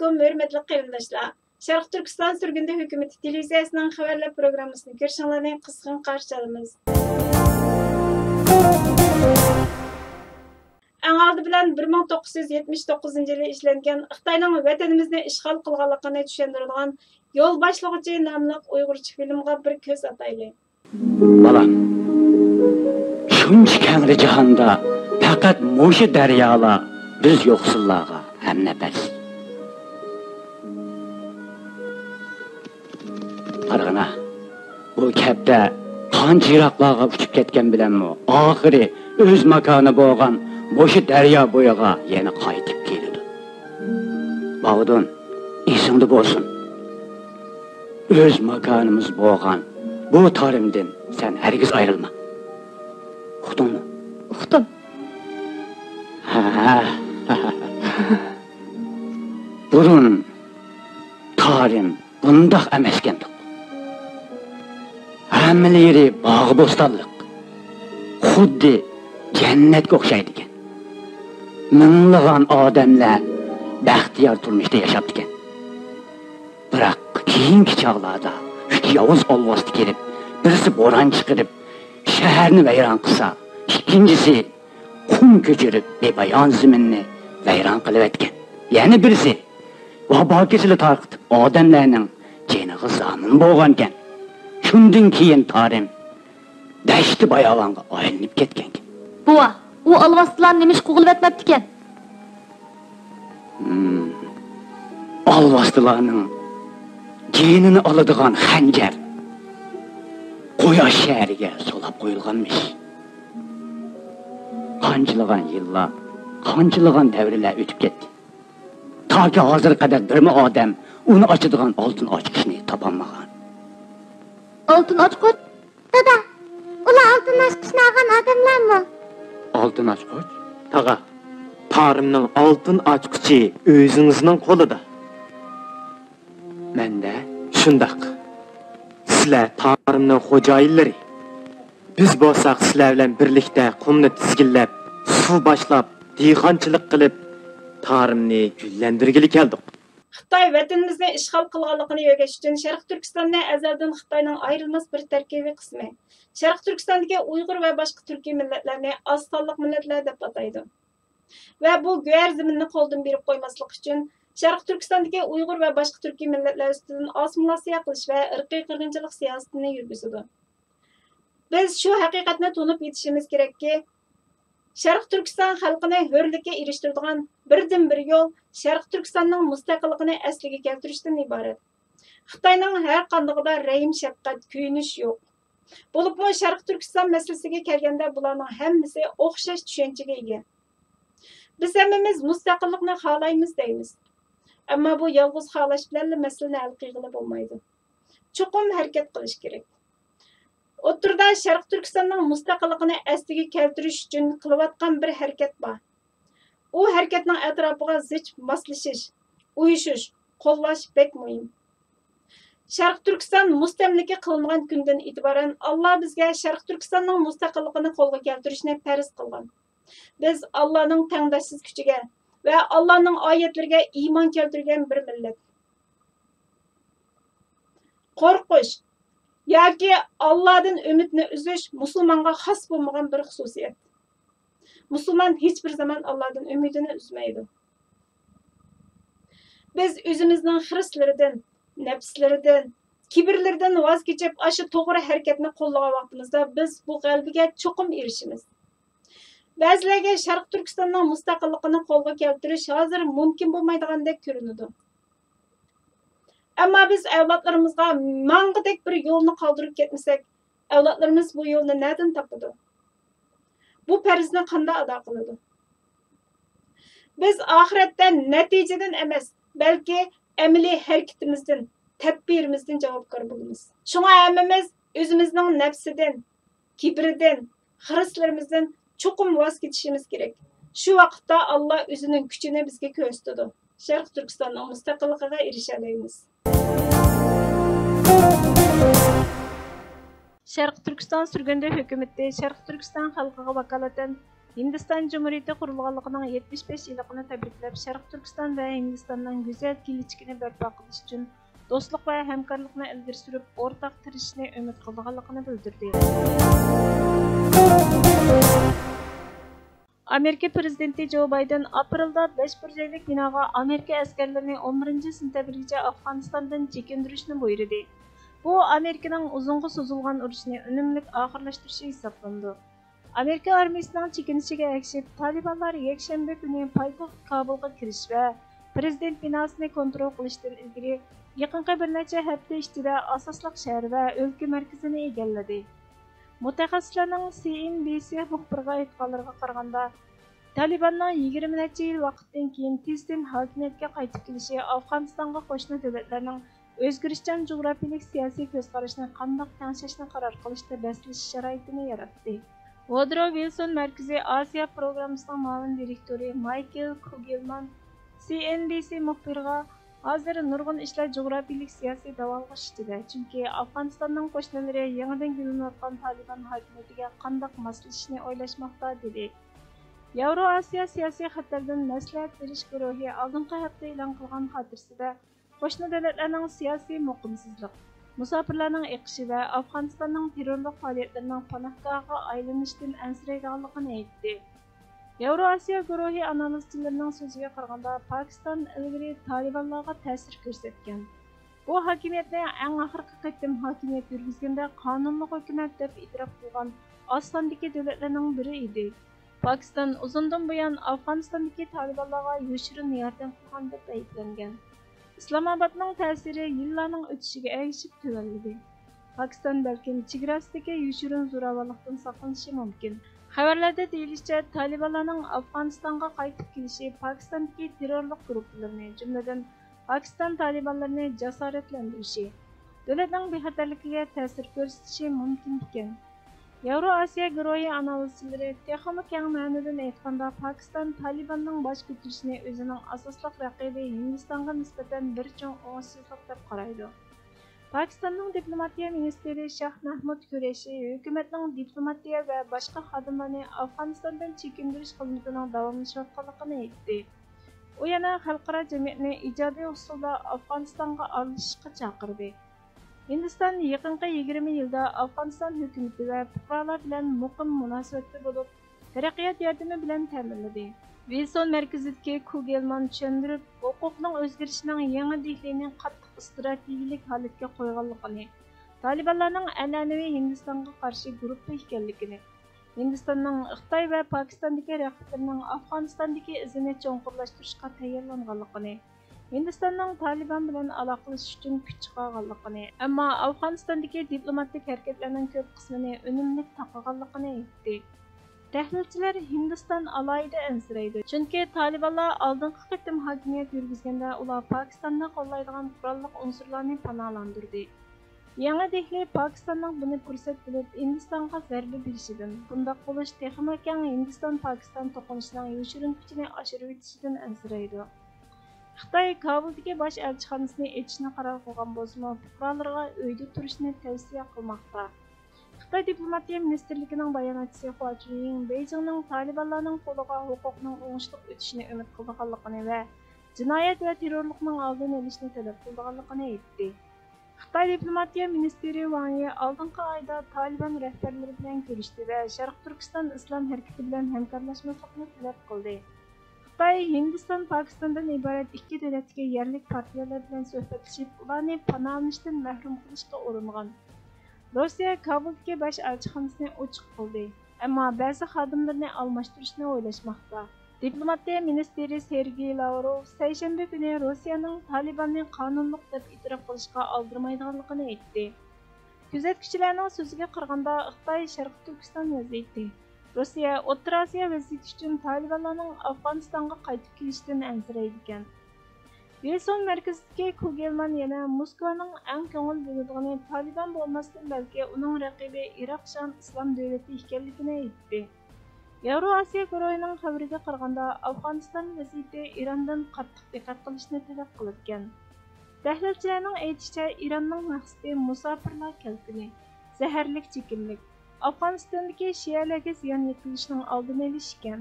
Assalamualaikum hörmetli qarindoshlar. Sharq Turkiston sürgünde hükümeti televiziyasining xabarlar programmasini ko'rishingizni qizg'in qarshi olamiz. Eng oldi bilan 1979-yili ishlangan Xitoyning vatanimizni ishg'ol qilganligini tushuntiradigan Yo'l boshlag'uchi nomli Uyg'urcha filmga bir ko'z atayli. Balam, shuncha kangli jahonda faqat mo'sha daryolar biz yo'qsillarga hamnafas. Qarg'ana, bu kapta qancha yiroqlarga uchib ketgan bilanmi, oxiri o'z makoni bo'lgan mo'sha daryo bo'yiga yana qaytib keladi. Bog'don, esingda bo'lsin. Öz makanımız boğan, bu tarimden sen herkes ayrılma. Uqdun mu? Uqdim. Burun, tarim, bundaq emaskendik. Hammaları bağı bostanlık. Xuddi cennetga o'xshaydi ekan. Minglagan odamlar baxtiyor turmuşda yaşaptı ekan. Biroq keyingi chog'larda ikki yovuz olvosdi kelib, birisi bo'ron chiqarib, shaharni vayron qilsa, ikkinchisi qum ko'chirib, bebayon zaminni vayron qilib o'tgan. Yana birisi vabo kesili tarqitib, odamlarning jeniga zomin bo'lgan ekan. Shundan keyin tarim dashti bayovonga aylanib ketgan. Buva, u olvoslar nima ish qilib o'tmabdi ekan? Olvoslarning genini aladigan xanjar Quyosh shahriga solab qo'yilganmish. Qanchalagan yillar, qanchalagan davrlar o'tib ketdi. Toki hozir qadar birmi odam uni ochadigan oltin ochqichni topolmagan. Oltin ochqich? Dada, ular oltin ochqichni olgan odamlarmi? Oltin ochqich? Taga, tarimning oltin ochqichi o'zingizning qo'lida. Menda shundaq. Sizlar tarimning xo'jayinlari. Biz bo'lsak sizlar bilan birlikda qumni tizginlab, suv boshlab, dehqonchilik qilib, tarimni gullantirgili keldik. Xitoy vatanimizni ishg'ol qilganligini yo'qotish uchun Sharq Turkistonni azaldan Xitoyning ayrilmas bir tarkibiy qismi. Sharq Turkistondagi Uyg'ur va boshqa turkiy millatlarni oz sonli millatlar deb ataydi. Va bu go'ar zaminni qo'ldan berib qo'ymaslik uchun Sharq Turkistondagi Uyg'ur va boshqa turkiy millatlar ustidan assimilyatsiya qilish va irqiy qirg'inchilik siyosatini yurgizadi. Biz shu haqiqatni tunib yetishimiz kerakki, Sharq Turkiston xalqini hurlikka erishtiradigan birdan bir yo'l Sharq Turkistonning mustaqilligini asliga keltirishdan iborat. Xitoyning har qandig'ida rahim shafqat kuyinish yo'q. Bo'libmi Sharq Turkiston masalasiga kelganda bularning hammasi o'xshash tushunchaga ega. Biz hammamiz mustaqillikni xohlaymiz deymiz. Ammo bu yolg'iz xohlash bilan masalani hal qilg'ili bo'lmaydi. Cho'qim harakat qilish kerak. O'tirda Sharq Turkistonning mustaqilligini asliga keltirish uchun qilayotgan bir harakat bor. U harakatning atrofiga zich moslashish, uyushish, qo'llash bek muhim. Sharq Turkiston mustamlika qilingan kundan e'tiboran Alloh bizga Sharq Turkistonning mustaqilligini qo'lga keltirishni farz qilgan. Biz Allohning tangdoshsiz kuchiga va Allohning oyatlariga iymon keltirgan bir millat. Qo'rqish yoki Allohdan umidni uzish musulmonga xos bo'lmagan bir xususiyat. Musulmon hech bir zaman Allohdan umidini uzmaydi. Biz o'zimizning xirislaridan, nafslaridan, kibrlaridan voz kechib, shu to'g'ri harakatni qo'llagan vaqtimizda biz bu g'alabaga cho'qim erishimiz. Ba'zilarga Sharq Turkistonning mustaqilligini qo'lga keltirish hozir mumkin bo'lmaydigandek ko'rinadi. Ammo biz avlodlarimizga mang'idek bir yo'lni qoldirib ketmasak, avlodlarimiz bu yo'lni nerdan topadi? Bu farzni qanday ado qiladi? Biz oxiratda natijadan emas, balki amaliy harakatimizdan, tadbirimizdan javobgar bo'lamiz. Shunga hammamiz o'zimizning nafsidan, kibridan, xirislarimizdan cho'qim voz kechishimiz kerak. Shu vaqtda Alloh o'zining kuchini bizga ko'rsatadi. Sharq Turkistonning mustaqilligiga erishalaymiz. Sharq Turkiston sürgünde hükümeti Sharq Turkiston xalqiga vakolatan Hindistan Cumhuriyeti qurilganligining 75 yilligini tabriklab, Sharq Turkiston va Hindistonning go'zal kelajagini barpo qilish uchun do'stlik va hamkorlikni ilgari surib, o'rtaq tirishishni umid qilganligini bildirdi. Amerika prezidenti Joe Biden aprelda 5 burjaylik binoga Amerika askarlarini 11-sentabrgacha Afg'onistondan chekintirishni buyurdi. Bu Amerikaning uzunga so'zilgan urushni unumli oxirlashtirishi hisoblandi. Amerika armiyasining chekinishiga ergashib, Talibanlar yakshanba kuni poytaxt Kabulga kirish va prezident binosini kontrol qilishdan ilgari yaqinqi bir necha hafta ichida asosliq shahar va o'lka markazini egalladi. Mutaxassislarning CNBC muxbiriga aytganlariga qaraganda, Talibanning 20 necha yil vaqtdan keyin tezdan hokimiyatga qaytib kelishi Afg'onistonga qo'shni davlatlarning o'zgarishchan jug'rafiyalik siyosiy ko'zqarashni qanday tengshashni qaror qilishda bosilish sharoitini yaratdi. Woodrow Wilson Markaziy Osiyo programmasining muavin direktori Michael Kugelman CNBC muxbiriga hozir nurg'un ishlar jug'rafiyalik siyosiy davolg'ish ichida, chunki Afg'onistonning qo'shnilari yangidan gulinayotgan Taliban hokimiyatiga qanday moslashishni o'ylashmoqda dedi. Yevroasiyo siyosiy xatardan maslahat berish guruhi oldingi hafta e'lon qilgan xotirasida qo'shni davlatlarning siyosiy muqimsizlik, musofirlarning eqishi va Afg'onistonning terrorlik faoliyatlarining panohgohiga aylanishdan ansiraydiganligini aytdi. Yevroasiyo guruhi analizchilarining so'ziga qaraganda, Pokiston ilgari Talibanlarga ta'sir ko'rsatgan. Bu hokimiyatni eng oxirgi qatim hokimiyat yurgizganda qonunli hukumat deb e'tirof qilgan oz sondagi davlatlarning biri edi. Pokiston uzundan buyon Afg'onistondagi Talibanlarga yoshirin yordam qilgan deb ayblangan. Islomobodning ta'siri yillarning o'tishiga ergashib tuvalladi. Pokiston balkim chegarasidagi yoshirin zo'ravonlikdan saqlanishi mumkin. Xabarlarda deyilishicha, Talibanlarning Afg'onistonga qaytib kelishi Pokistondagi terrorlik guruhlarini, jumladan Pokiston Talibanlarini jasoratlantirishi, davlatning bexatarligiga ta'sir ko'rsatishi mumkin ekan. Yevroasiyo guruhi analizchilari texnik keng ma'nodan aytganda, Pokiston Talibanning bosh ko'tarishini o'zining asosli raqibi Hindistonga nisbatan bir chong o'ngsizlik deb qaraydi. Pokistonning diplomatiya ministri Shah Mahmud Qureshi hukumatning diplomatiya va boshqa xodimlarni Afg'onistondan chekindirish xizmatining davomlashayotganligini aytdi. U yana xalqaro jamiyatni ijodiy usulda Afg'onistonga aralashishga chaqirdi. Hindiston yaqinqi 20 yilda Afg'oniston hukumati va fuqarolar bilan muqim munosabatda bo'lib, taraqqiyot yordami bilan ta'minladi. Wilson markazidagi Kugelman tushuntirib, huquqning o'zgarishining yangi dehlini qattiq strategik holatga qo'yganligini, Talibanlarning an'anaviy Hindistonga qarshi guruh ekanligini, Hindistonning Xitoy va Pokistondagi raqiblarining Afg'onistondagi izini cho'nqurlashtirishga tayyorlanganligini, Hindistonning Taliban bilan aloqalashish uchun kuch chiqarganligini, ammo Afg'onistondagi diplomatik harakatlarning ko'p qismini unumli taqaganligini aytdi. Tahlilchilar Hindiston alohida ansiraydi, chunki Talibanlar oldingi qatim hokimiyat yurgizganda ular Pokistonni qo'llaydigan qurolli unsurlarni panohlantirdi. Yangi Dehli Pokistonning buni fursat bilib Hindistonga zarba berishidan, bundoq bo'lish texnik keng Hindiston-Pokiston to'qinishining yoshirin kuchini oshirib etishidan ansiraydi. Xitoy Kabuldagi bosh elchixonasini ochishni qaror qilgan bo'lsa, fuqarolarga uyda turishni tavsiya qilmoqda. Xitoy diplomatiya ministerligining bayonotchisi Hua Chunying Beijingning Talibanlarning qo'liga huquqning o'ngishli o'tishini umid qilganligini va jinoyat va terrorlikning oldini olishni talab qilganligini aytdi. Xitoy diplomatiya ministri Wang Yi oldingi oyda Taliban rahbarlari bilan ko'rishdi va Sharq Turkiston islom harakati bilan hamkorlashmaslikni talab qildi. Xitoy Hindiston Pokistondan iborat ikki davlatga yerlik partiyalar bilan suhbatlashib, ularni panohlanishdan mahrum qilishga uringan. Rossiya Kabuldagi bosh elchixonasini ochiq qildi, ammo ba'zi xodimlarni almashtirishni o'ylashmoqda. Diplomatiya ministri Sergey Lavrov seshanba kuni Rossiyaning Talibanni qonunli deb e'tirof qilishga oldirmaydiganligini aytdi. Kuzatuvchilarning so'ziga qaraganda, Xitoy Sharq Turkiston vaziyati, Rossiya O'rta Osiyo vaziyati uchun Talibanlarning Afg'onistonga qaytib kelishidan ansiraydi ekan. Wilson markazidagi Kugelman yana Moskvaning eng ko'ngil bo'ladigan Taliban bo'lmasdan balki uning raqibi Iroq Sham islom davlati ekanligini aytdi. Yevroasiyo guruhining xabariga qaraganda, Afg'oniston vaziyati Irondan qattiq diqqat qilishni talab qilgan. Tahlilchilarning aytishicha, Ironning maqsadi musofirlar kalkuni, zaharlik chekimlik, Afg'onistondagi shialarga ziyon yetkazilishining oldini olish ekan.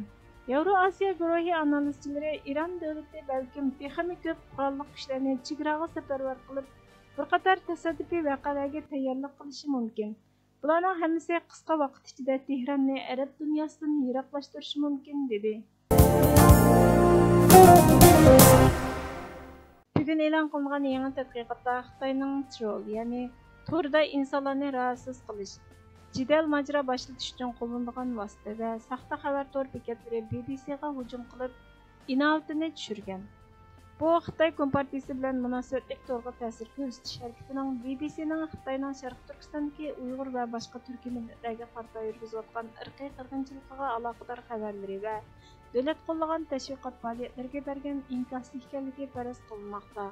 Yevroasiyo guruhi analizchilari Iran davlati balkim texnik ko'p qurolli kuchlarni chegaraga safarbar qilib, bir qator tasoddifiy voqealarga tayyorlik qilishi mumkin. Bularning hammasi qisqa vaqt ichida Tehronni arab dunyosidan yiroqlashtirishi mumkin dedi. Bugun e'lon qilingan yangi tadqiqotda Xitoyning troll, ya'ni torda insonlarni rahatsız qilish, jidal majra boshlatish uchun qo'llanilgan vosita va saxta xabar tor bekatlari BBCga hujum qilib, inovatini tushirgan. Bu Xitoy Kompartiyasi bilan munosabatlik to'g'ri ta'sir ko'rsatish harakatining BBCning Xitoyning Sharq Turkistondagi Uyg'ur va boshqa turkiy millatlarga qarata yurgizayotgan irqiy qirg'inchilikqa aloqador xabarlari va davlat qo'llagan tashviqot faoliyatlariga bergan inkosi ekanligi faraz qilinmoqda.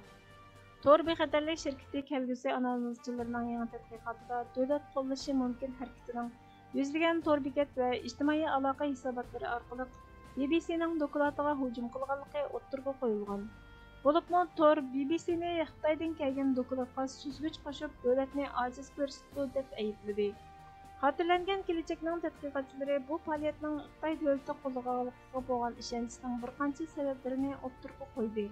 Tor bexatarlik shirkati kelgusi analizchilarining yangi tadqiqotida davlat qo'llashi mumkin harakatining yuzlagan tor bekat va ijtimoiy aloqa hisobotlari orqali BBCning doklatiga hujum qilganligi o'ttirg'a qo'yilgan. Bo'libmi tor BBCni Xitoydan kelgan dokladga suzgich qo'shib davlatni ojiz ko'rsatdi deb aybladi. Xotirlangan kelajakning tadqiqotchilari bu faoliyatning Xitoy davlati qo'llag'anligiga bo'lgan ishonchning bir qancha sabablarini o'ttirg'a qo'ydi.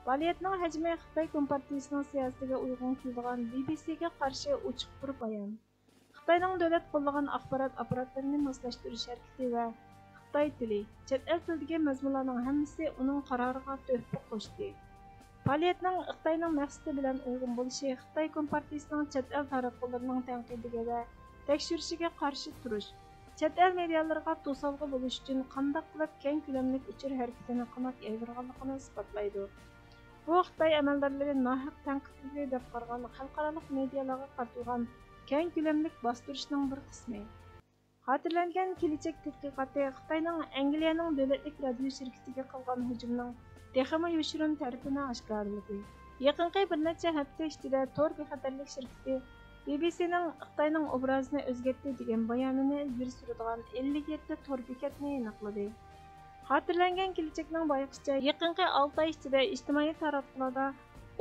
Faoliyatning hajmi Xitoy Kompartiyasining siyosatiga uyg'un kelgan BBCga qarshi ochiq bir bayon. Xitoyning davlat qo'llagan axborot apparatlarini moslashtirish harakati va Xitoy tili, chet el tilidagi mazmunlarning hammasi uning qaroriga tuhfa qo'shdi. Faoliyatning Xitoyning maqsadi bilan uyg'un bo'lishi Xitoy Kompartiyasining chet el tarafdorlarining tanqidiga va tekshirishiga qarshi turish, chet el medialariga to'salg'i bo'lish uchun qanday qilib keng ko'lamli uchur harakatini qanot yaydirganligini isbotlaydi. Bu Xitoy amaldorlari nohaq tanqidli deb qaragan xalqaro medialarga qartilgan keng ko'lamli bostirishning bir qismi. Xotirlangan kelajak tadqiqoti Xitoyning Angliyaning davlatlik radio shirkatiga qilgan hujumning texmi yoshirin tarafini oshkorladi. Yaqinqi bir necha hafta ichida tor bexatarlik shirkati BBCning Xitoyning obrazini o'zgartdi degan bayonini ilgari suradigan 57 tor bekatni aniqladi. Xotirlangan kelajakning bayqishicha yaqinqi 6 oy ichida ijtimoiy tarmoqlarda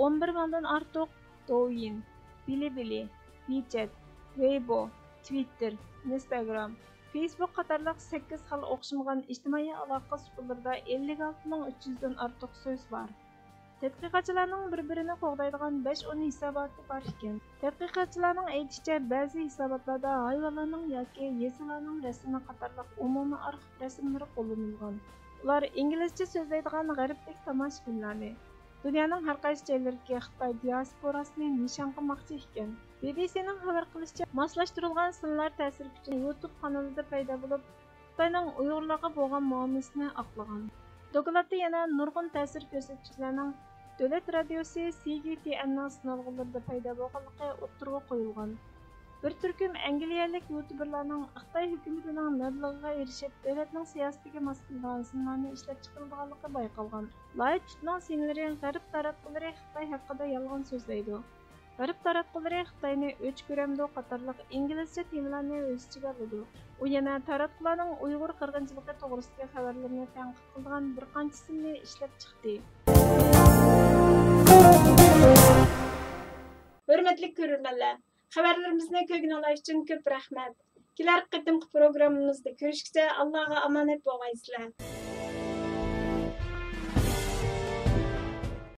11 mingdan ortiq Douyin, Bilibili, WeChat, Weibo, Twitter, Instagram, Facebook qatorliq 8 xil o'xshamagan ijtimoiy aloqa usullarida 56.300 dan ortiq so'z bor. Tadqiqotchilarning bir-birini qo'g'daydigan 5-10 hisoboti bor ekan. Tadqiqotchilarning aytishicha, ba'zi hisobotlarda hayvonlarning yoki yesalarning rasmi qatorliq umumiy arxiv rasmlari qo'llanilgan. Ular inglizcha so'zlaydigan g'arblik tomoshabinlarni, dunyoning har qaysi joylariga Xitoy diasporasini nishon qilmoqchi ekan. BBCning xabar qilishicha, moslashtirilgan sinlar ta'sir kuchi YouTube kanalida paydo bo'lib, Xitoyning Uyg'urlarga bo'lgan muomalasini oqlagan. Dokladda yana nurg'un ta'sir ko'rsatuvchilarning davlat radiosi CGTNning sinalg'ularida paydo bo'lganligi o'ttirg'a qo'yilgan. Bir turkum angliyalik youtuberlarning Xitoy hukumatining mablag'iga erishib, davlatning siyosatiga mos kelgan sinlarni ishlab chiqarganligi bayqalgan. Loyiha tutgan sinlari g'arb taratqullari Xitoy haqida yolg'on so'zlaydi. G'arb taratqullari Xitoyni o'ch ko'ramdi qatorliq inglizcha temalarni o'z ichiga oladi. U yana taratqularning Uyg'ur qirg'inchiligi to'g'risidagi xabarlarni tanqid qilgan bir qanchisini ishlab chiqdi. Hurmatli ko'ruvchilar, xabarlarimizni ko'rganingiz uchun ko'p rahmat. Kelar qitimqi programmamizda ko'rishguncha Allohga omonat bo'lgaysizlar.